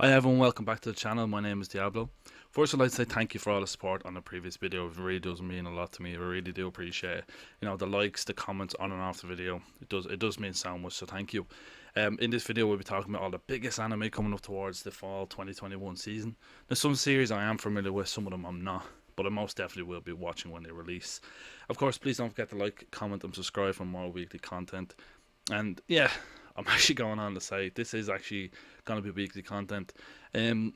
Hi everyone, welcome back to the channel. My name is Diablo. First, I'd like to say thank you for all the support on the previous video. It really does mean a lot to me. I really do appreciate it. The likes, the comments on and off the video. It does mean so much. So thank you. In this video, we'll be talking about all the biggest anime coming up towards the fall 2021 season. There's some series I am familiar with, some of them I'm not, but I most definitely will be watching when they release. Of course, please don't forget to like, comment, and subscribe for more weekly content. And yeah, I'm actually going on to say this is actually going to be weekly content. Um,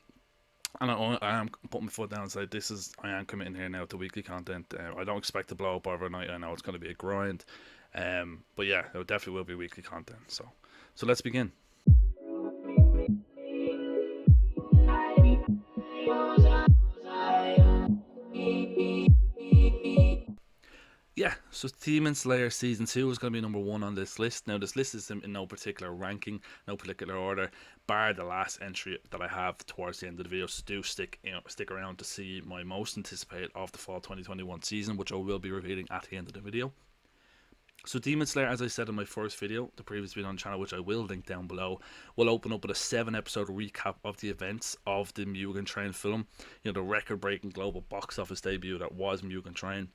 and I am putting my foot down and say I am committing here now to weekly content. I don't expect to blow up overnight. I know it's going to be a grind. But yeah, it definitely will be weekly content. So let's begin. Yeah, so Demon Slayer Season 2 is going to be number one on this list. Now, this list is in no particular ranking, no particular order, bar the last entry that I have towards the end of the video. So do stick around to see my most anticipated of the fall 2021 season, which I will be revealing at the end of the video. So Demon Slayer, as I said in my first video, the previous video on the channel, which I will link down below, will open up with a 7-episode recap of the events of the Mugen Train film. The record-breaking global box office debut that was Mugen Train.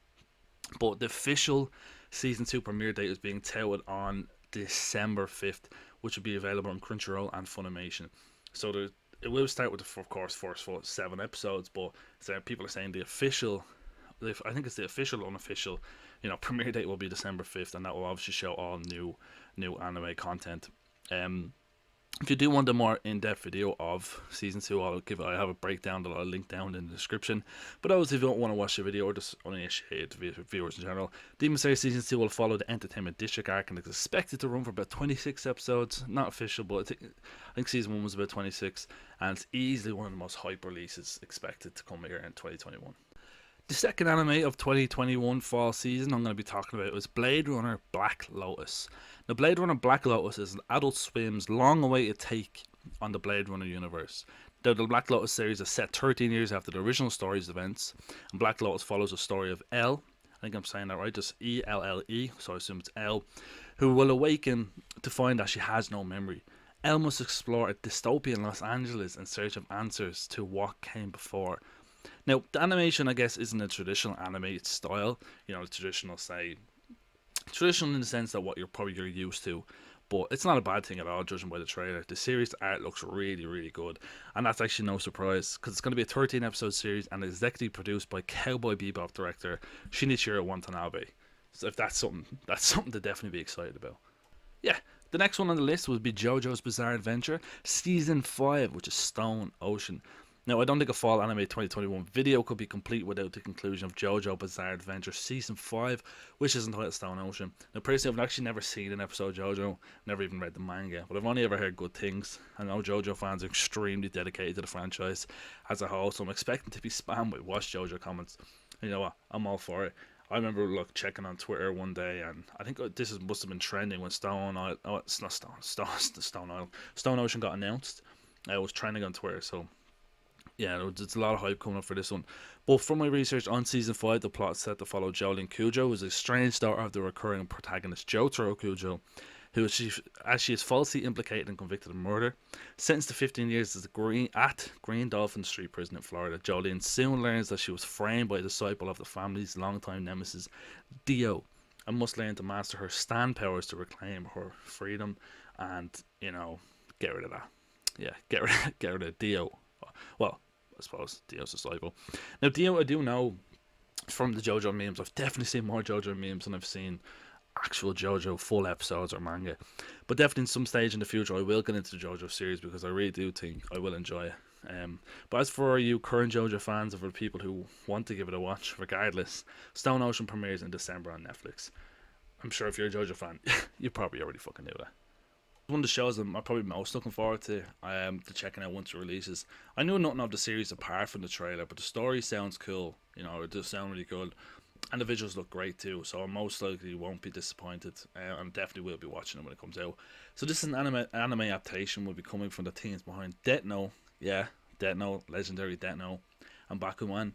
But the official season 2 premiere date is being touted on December 5th, which will be available on Crunchyroll and Funimation. So it will start with of course, first full 7 episodes, but people are saying I think it's the official, unofficial, premiere date will be December 5th, and that will obviously show all new anime content. If you do want a more in-depth video of season 2, I have a breakdown that I'll link down in the description. But those if you don't want to watch the video or just uninitiated viewers in general, Demon Slayer season 2 will follow the Entertainment District arc and is expected to run for about 26 episodes. Not official, but I think season 1 was about 26, and it's easily one of the most hype releases expected to come here in 2021. The second anime of 2021 fall season I'm going to be talking about is Blade Runner Black Lotus. Now, Blade Runner Black Lotus is Adult Swim's long-awaited take on the Blade Runner universe. The Black Lotus series is set 13 years after the original story's events, and Black Lotus follows the story of Elle, I think I'm saying that right, just E-L-L-E, so I assume it's Elle, who will awaken to find that she has no memory. Elle must explore a dystopian Los Angeles in search of answers to what came before. Now, the animation, I guess, isn't a traditional anime style. Traditional in the sense that what you're used to, but it's not a bad thing at all, judging by the trailer. The series art looks really, really good, and that's actually no surprise because it's going to be a 13-episode series and executive produced by Cowboy Bebop director Shinichiro Watanabe. So if that's something to definitely be excited about. Yeah, the next one on the list would be JoJo's Bizarre Adventure Season 5, which is Stone Ocean. Now, I don't think a fall anime 2021 video could be complete without the conclusion of JoJo Bizarre Adventure Season 5, which is entitled Stone Ocean. Now, personally, I've actually never seen an episode of JoJo, never even read the manga, but I've only ever heard good things. I know JoJo fans are extremely dedicated to the franchise as a whole, so I'm expecting to be spammed with Watch JoJo comments. You know what? I'm all for it. I remember checking on Twitter one day, and I think must have been trending when Stone Ocean got announced. It was trending on Twitter, so yeah, there's a lot of hype coming up for this one. But from my research on season 5, the plot is set to follow Jolene Cujo, who is a strange daughter of the recurring protagonist Jotaro Cujo, as she is falsely implicated and convicted of murder. Sentenced to 15 years at Green Dolphin Street Prison in Florida, Jolene soon learns that she was framed by a disciple of the family's longtime nemesis, Dio, and must learn to master her stand powers to reclaim her freedom and, get rid of that. Yeah, get rid of Dio. Well, I suppose Dio's disciple. Now, Dio, I do know from the JoJo memes. I've definitely seen more JoJo memes than I've seen actual JoJo full episodes or manga. But definitely in some stage in the future, I will get into the JoJo series because I really do think I will enjoy it. But as for you current JoJo fans, or for people who want to give it a watch, regardless, Stone Ocean premieres in December on Netflix. I'm sure if you're a JoJo fan, you probably already fucking knew that. One of the shows I'm probably most looking forward to checking out once it releases. I knew nothing of the series apart from the trailer, but the story sounds cool. It does sound really good, and the visuals look great too. So I most likely won't be disappointed, and definitely will be watching it when it comes out. So this is an anime adaptation will be coming from the teams behind Death Note, Death Note, legendary Death Note, and Bakuman.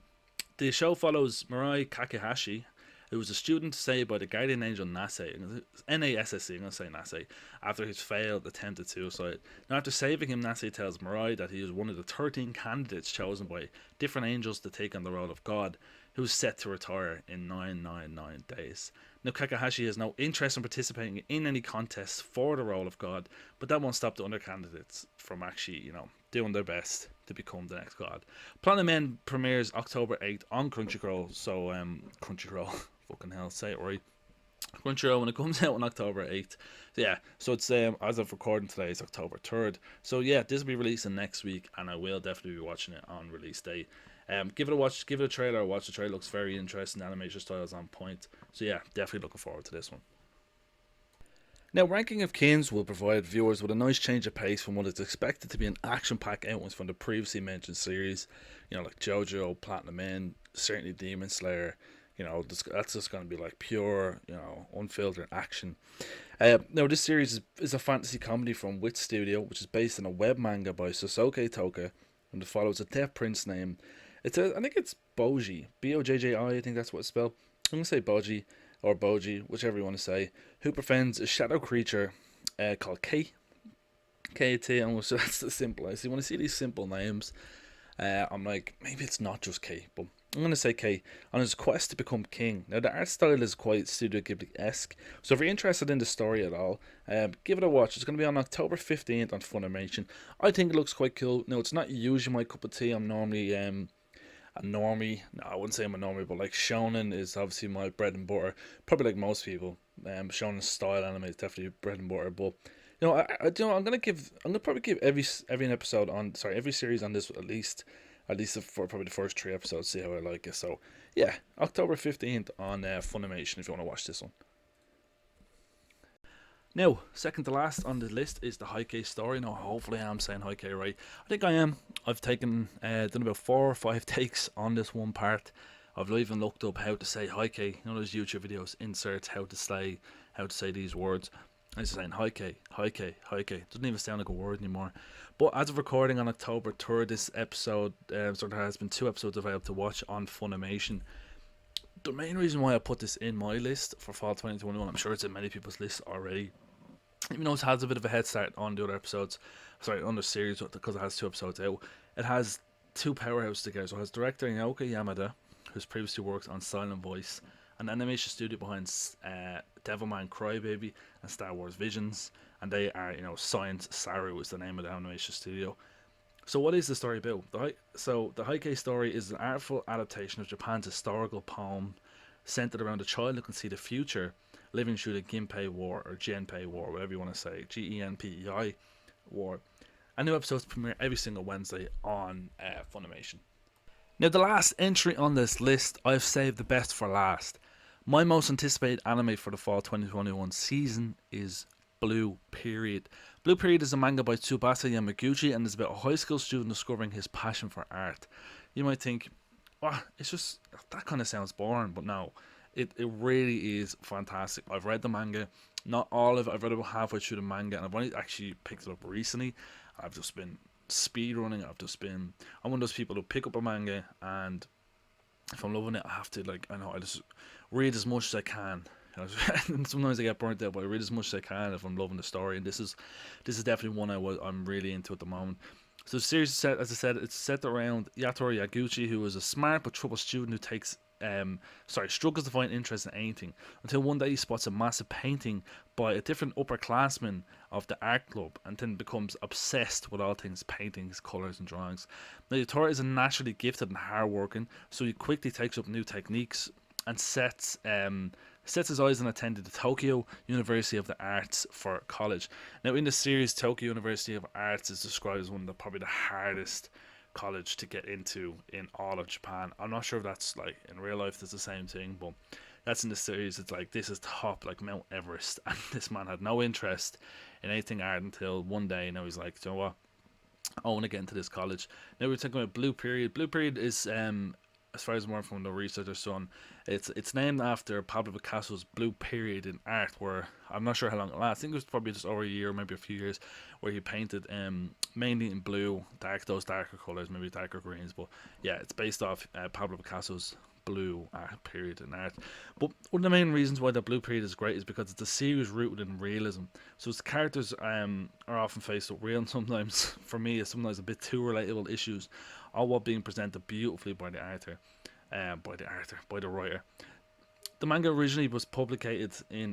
The show follows Mirai Kakehashi, who was a student saved by the guardian angel Nasei, Nassc, I'm going to say Nasei, after his failed attempted suicide. Now, after saving him, Nasei tells Mirai that he is one of the 13 candidates chosen by different angels to take on the role of God, who is set to retire in 999 days. Now, Kakahashi has no interest in participating in any contests for the role of God, but that won't stop the other candidates from actually, doing their best to become the next God. Planet of Men premieres October 8th on Crunchyroll, so, Crunchyroll, fucking hell, say it right. Crunchyroll when it comes out on October 8th. So it's, as of recording today, it's October 3rd. So yeah, this will be releasing next week, and I will definitely be watching it on release day. Give it a watch, give it a trailer, watch the trailer. Looks very interesting, the animation style is on point. So yeah, definitely looking forward to this one. Now, Ranking of Kings will provide viewers with a nice change of pace from what is expected to be an action-packed outline from the previously mentioned series, like JoJo, Platinum Men, certainly Demon Slayer. That's just going to be like pure, unfiltered action. Now, this series is a fantasy comedy from Wit Studio, which is based on a web manga by Sosuke Toka, and it follows a deaf prince named, I think it's Boji, Bojji, I think that's what it's spelled. I'm going to say Boji, or Boji, whichever you want to say, who befriends a shadow creature called KT, and so that's the simple. I see when I see these simple names, I'm like, maybe it's not just K, but I'm going to say K, on his quest to become king. Now, the art style is quite Studio Ghibli-esque, so if you're interested in the story at all, give it a watch. It's going to be on October 15th on Funimation. I think it looks quite cool. Now, it's not usually my cup of tea. I'm normally a normie. No, I wouldn't say I'm a normie, but like shonen is obviously my bread and butter. Probably like most people, shonen style anime is definitely bread and butter. But I'm gonna probably give every series on this at least for probably the first 3 episodes, see how I like it. So yeah, October 15th on Funimation if you want to watch this one. Now, second to last on the list is the Heike story. Now, hopefully I am saying Heike right. I think I am. I've done about 4 or 5 takes on this one part. I've even looked up how to say Heike. Those YouTube videos, inserts how to say these words. I'm just saying Heike. Doesn't even sound like a word anymore. But as of recording on October 3rd, this episode, there has been 2 episodes available to watch on Funimation. The main reason why I put this in my list for fall 2021, I'm sure it's in many people's lists already, even though it has a bit of a head start on the other episodes, on the series, because it has 2 episodes out. It has 2 powerhouses together. So it has director Naoki Yamada, who's previously worked on Silent Voice, an animation studio behind Devilman Crybaby and Star Wars Visions, and they are, Science Saru is the name of the animation studio. So what is the story about? The Heike story is an artful adaptation of Japan's historical poem centered around a child who can see the future, living through the Genpei War, or Genpei War, whatever you want to say, Genpei War. And new episodes premiere every single Wednesday on Funimation. Now, the last entry on this list, I've saved the best for last. My most anticipated anime for the fall 2021 season is Blue Period. Blue Period is a manga by Tsubasa Yamaguchi and is about a high school student discovering his passion for art. You might think, it's just, that kind of sounds boring, but no. It really is fantastic. I've read the manga, not all of it. I've read about halfway through the manga, and I've only actually picked it up recently. I've just been speed running. I'm one of those people who pick up a manga, and if I'm loving it, I just read as much as I can. Sometimes I get burnt out, but I read as much as I can if I'm loving the story. And this is definitely one I'm really into at the moment. So the series is set, as I said, it's set around Yatori Yaguchi, who is a smart but troubled student who struggles to find interest in anything until one day he spots a massive painting by a different upperclassman of the art club and then becomes obsessed with all things paintings, colours and drawings. Now, Yatori is naturally gifted and hardworking, so he quickly takes up new techniques and sets his eyes on attending the Tokyo University of the Arts for college. Now, in the series, Tokyo University of Arts is described as one of probably the hardest college to get into in all of Japan. I'm not sure if that's like in real life it's the same thing, but that's in the series. It's like this is top, like Mount Everest, and this man had no interest in anything art until one day. Now he's like, you know what, I want to get into this college. Now we're talking about Blue Period. Blue Period is as far as more from the research I've done, it's named after Pablo Picasso's Blue Period in art, where I'm not sure how long it lasts. I think it was probably just over a year, maybe a few years, where he painted mainly in blue, those darker colours, maybe darker greens. But yeah, it's based off Pablo Picasso's blue period in art. But one of the main reasons why the blue period is great is because it's a series rooted in realism. So its characters are often faced with real and sometimes, for me, sometimes a bit too relatable issues, all while being presented beautifully by the by the writer. The manga originally was publicated in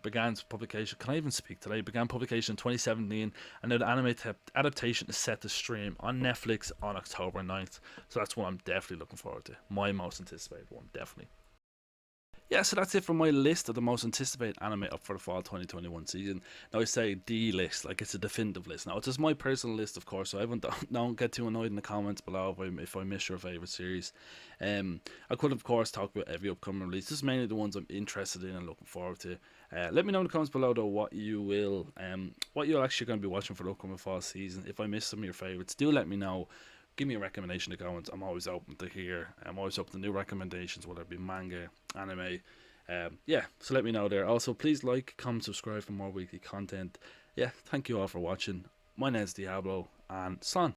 began publication. Can I even speak today? Began publication in 2017, and now the anime adaptation is set to stream on Netflix on October 9th. So that's what I'm definitely looking forward to. My most anticipated one, definitely. Yeah, so that's it for my list of the most anticipated anime up for the fall 2021 season. Now I say the list, like it's a definitive list. Now it's just my personal list, of course, so I don't get too annoyed in the comments below if I miss your favorite series. I could of course talk about every upcoming release. This is mainly the ones I'm interested in and looking forward to. Let me know in the comments below though what you're actually going to be watching for the upcoming fall season. If I missed some of your favorites, do let me know. Give me a recommendation in the comments. I'm always open to hear. I'm always open to new recommendations, whether it be manga, anime. Yeah, so let me know there. Also, please like, comment, subscribe for more weekly content. Yeah, thank you all for watching. My name's Diablo, and Slán.